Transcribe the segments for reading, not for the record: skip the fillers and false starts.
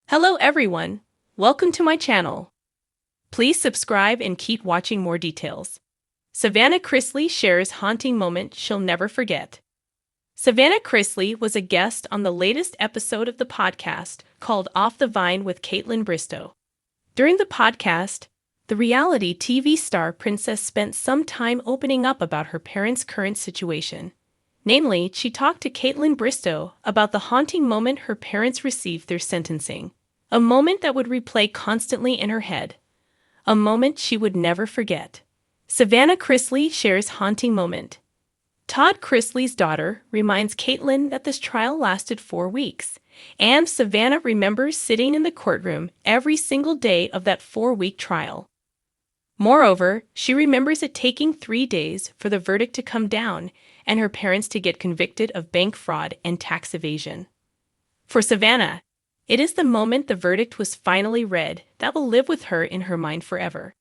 Hello everyone, welcome to my channel. Please subscribe and keep watching more details. Savannah Chrisley shares haunting moment she'll never forget. Savannah Chrisley was a guest on the latest episode of the podcast called Off the Vine with Caitlin Bristow. During the podcast, the reality TV star princess spent some time opening up about her parents' current situation. Namely, she talked to Caitlin Bristow about the haunting moment her parents received through sentencing. A moment that would replay constantly in her head. A moment she would never forget. Savannah Chrisley shares haunting moment. Todd Chrisley's daughter reminds Caitlin that this trial lasted 4 weeks, and Savannah remembers sitting in the courtroom every single day of that 4-week trial. Moreover, she remembers it taking 3 days for the verdict to come down and her parents to get convicted of bank fraud and tax evasion. For Savannah, it is the moment the verdict was finally read that will live with her in her mind forever.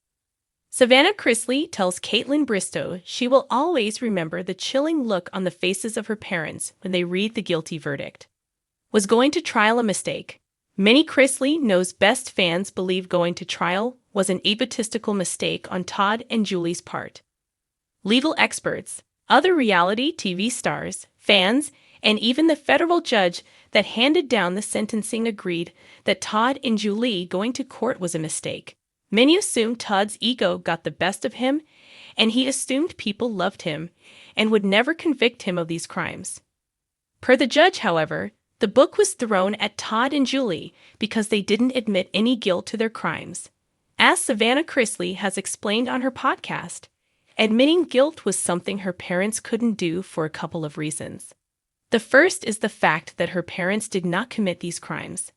Savannah Chrisley tells Caitlin Bristow she will always remember the chilling look on the faces of her parents when they read the guilty verdict. Was going to trial a mistake? Many Chrisley Knows Best fans believe going to trial was an egotistical mistake on Todd and Julie's part. Legal experts, other reality TV stars, fans, and even the federal judge that handed down the sentencing agreed that Todd and Julie going to court was a mistake. Many assumed Todd's ego got the best of him, and he assumed people loved him and would never convict him of these crimes. Per the judge, however, the book was thrown at Todd and Julie because they didn't admit any guilt to their crimes. As Savannah Chrisley has explained on her podcast, admitting guilt was something her parents couldn't do for a couple of reasons. The first is the fact that her parents did not commit these crimes,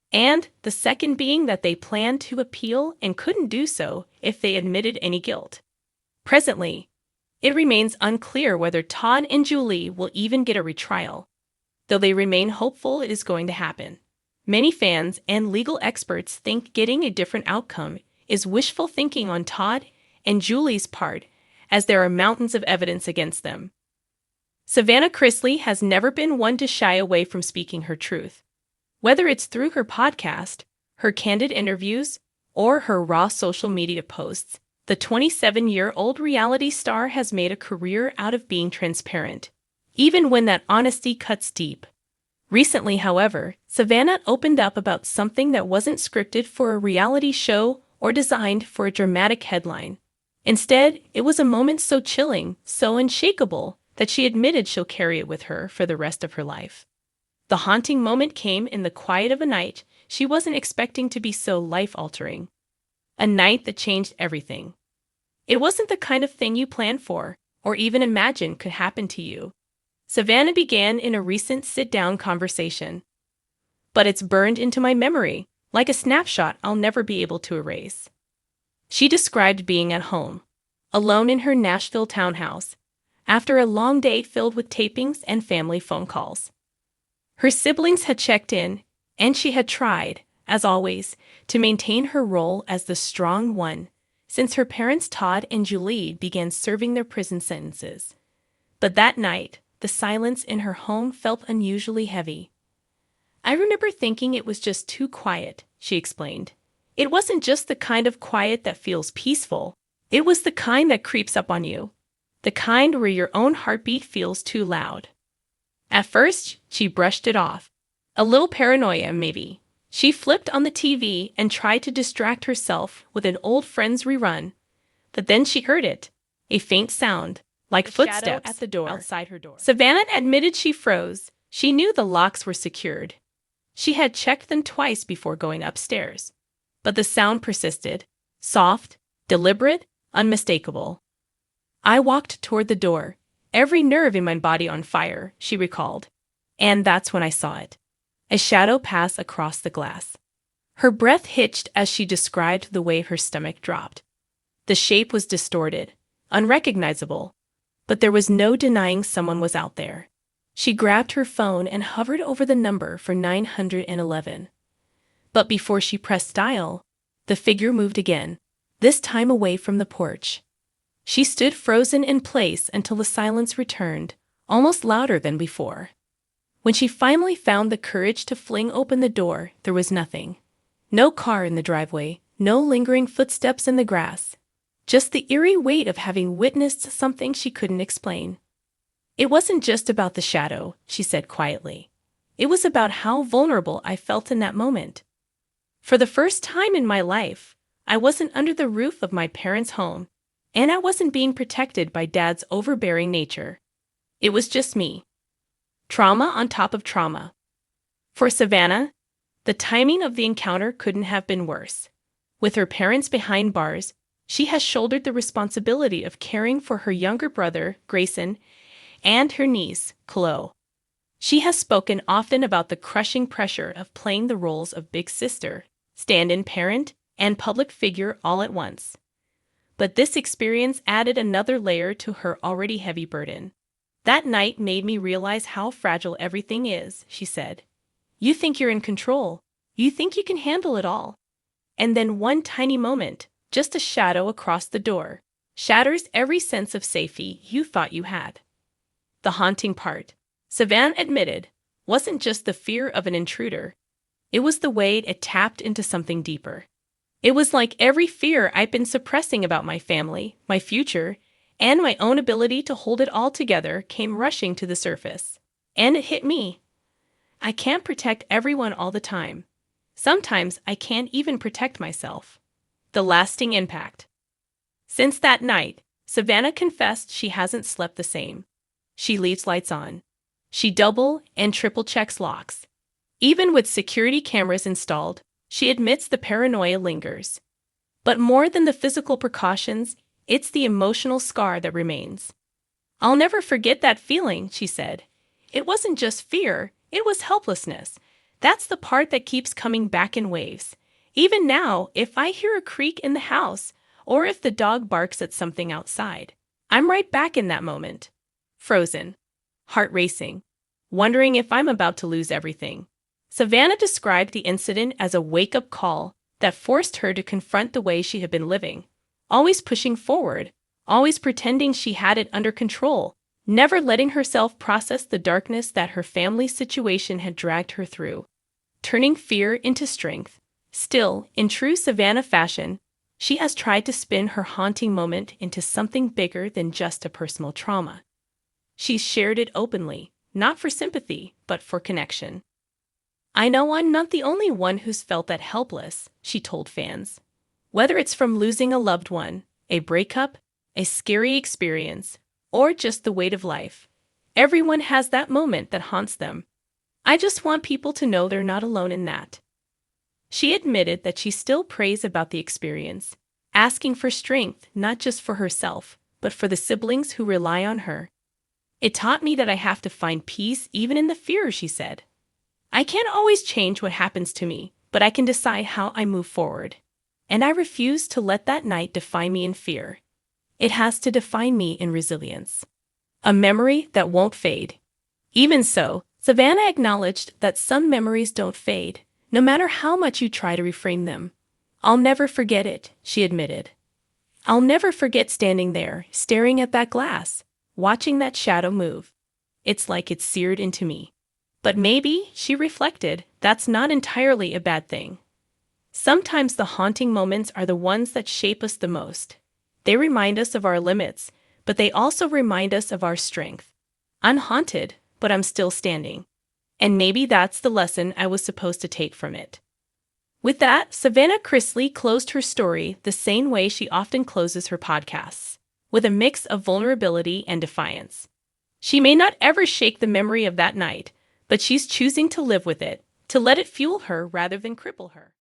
and the second being that they planned to appeal and couldn't do so if they admitted any guilt. Presently, it remains unclear whether Todd and Julie will even get a retrial, though they remain hopeful it is going to happen. Many fans and legal experts think getting a different outcome is wishful thinking on Todd and Julie's part, as there are mountains of evidence against them. Savannah Chrisley has never been one to shy away from speaking her truth. Whether it's through her podcast, her candid interviews, or her raw social media posts, the 27-year-old reality star has made a career out of being transparent, even when that honesty cuts deep. Recently, however, Savannah opened up about something that wasn't scripted for a reality show or designed for a dramatic headline. Instead, it was a moment so chilling, so unshakable, that she admitted she'll carry it with her for the rest of her life. The haunting moment came in the quiet of a night she wasn't expecting to be so life-altering. A night that changed everything. It wasn't the kind of thing you plan for, or even imagine could happen to you. Savannah began in a recent sit-down conversation. But it's burned into my memory, like a snapshot I'll never be able to erase. She described being at home, alone in her Nashville townhouse, after a long day filled with tapings and family phone calls. Her siblings had checked in, and she had tried, as always, to maintain her role as the strong one, since her parents Todd and Julie began serving their prison sentences. But that night, the silence in her home felt unusually heavy. I remember thinking it was just too quiet, she explained. It wasn't just the kind of quiet that feels peaceful, it was the kind that creeps up on you. The kind where your own heartbeat feels too loud. At first, she brushed it off. A little paranoia, maybe. She flipped on the TV and tried to distract herself with an old Friends rerun. But then she heard it. A faint sound, like footsteps at the door outside her door. Savannah admitted she froze. She knew the locks were secured. She had checked them twice before going upstairs. But the sound persisted. Soft, deliberate, unmistakable. I walked toward the door, every nerve in my body on fire, she recalled. And that's when I saw it. A shadow pass across the glass. Her breath hitched as she described the way her stomach dropped. The shape was distorted, unrecognizable, but there was no denying someone was out there. She grabbed her phone and hovered over the number for 911. But before she pressed dial, the figure moved again, this time away from the porch. She stood frozen in place until the silence returned, almost louder than before. When she finally found the courage to fling open the door, there was nothing. No car in the driveway, no lingering footsteps in the grass. Just the eerie weight of having witnessed something she couldn't explain. It wasn't just about the shadow, she said quietly. It was about how vulnerable I felt in that moment. For the first time in my life, I wasn't under the roof of my parents' home, and I wasn't being protected by Dad's overbearing nature. It was just me. Trauma on top of trauma. For Savannah, the timing of the encounter couldn't have been worse. With her parents behind bars, she has shouldered the responsibility of caring for her younger brother, Grayson, and her niece, Chloe. She has spoken often about the crushing pressure of playing the roles of big sister, stand-in parent, and public figure all at once. But this experience added another layer to her already heavy burden. That night made me realize how fragile everything is, she said. You think you're in control. You think you can handle it all. And then one tiny moment, just a shadow across the door, shatters every sense of safety you thought you had. The haunting part, Savannah admitted, wasn't just the fear of an intruder. It was the way it tapped into something deeper. It was like every fear I'd been suppressing about my family, my future, and my own ability to hold it all together came rushing to the surface. And it hit me. I can't protect everyone all the time. Sometimes I can't even protect myself. The lasting impact. Since that night, Savannah confessed she hasn't slept the same. She leaves lights on. She double and triple checks locks. Even with security cameras installed, she admits the paranoia lingers. But more than the physical precautions, it's the emotional scar that remains. I'll never forget that feeling, she said. It wasn't just fear, it was helplessness. That's the part that keeps coming back in waves. Even now, if I hear a creak in the house, or if the dog barks at something outside, I'm right back in that moment. Frozen. Heart racing. Wondering if I'm about to lose everything. Savannah described the incident as a wake-up call that forced her to confront the way she had been living. Always pushing forward, always pretending she had it under control, never letting herself process the darkness that her family's situation had dragged her through. Turning fear into strength. Still, in true Savannah fashion, she has tried to spin her haunting moment into something bigger than just a personal trauma. She's shared it openly, not for sympathy, but for connection. I know I'm not the only one who's felt that helpless, she told fans. Whether it's from losing a loved one, a breakup, a scary experience, or just the weight of life, everyone has that moment that haunts them. I just want people to know they're not alone in that. She admitted that she still prays about the experience, asking for strength not just for herself, but for the siblings who rely on her. It taught me that I have to find peace even in the fear, she said. I can't always change what happens to me, but I can decide how I move forward. And I refuse to let that night define me in fear. It has to define me in resilience. A memory that won't fade. Even so, Savannah acknowledged that some memories don't fade, no matter how much you try to reframe them. I'll never forget it, she admitted. I'll never forget standing there, staring at that glass, watching that shadow move. It's like it's seared into me. But maybe, she reflected, that's not entirely a bad thing. Sometimes the haunting moments are the ones that shape us the most. They remind us of our limits, but they also remind us of our strength. I'm haunted, but I'm still standing. And maybe that's the lesson I was supposed to take from it. With that, Savannah Chrisley closed her story the same way she often closes her podcasts, with a mix of vulnerability and defiance. She may not ever shake the memory of that night, but she's choosing to live with it, to let it fuel her rather than cripple her.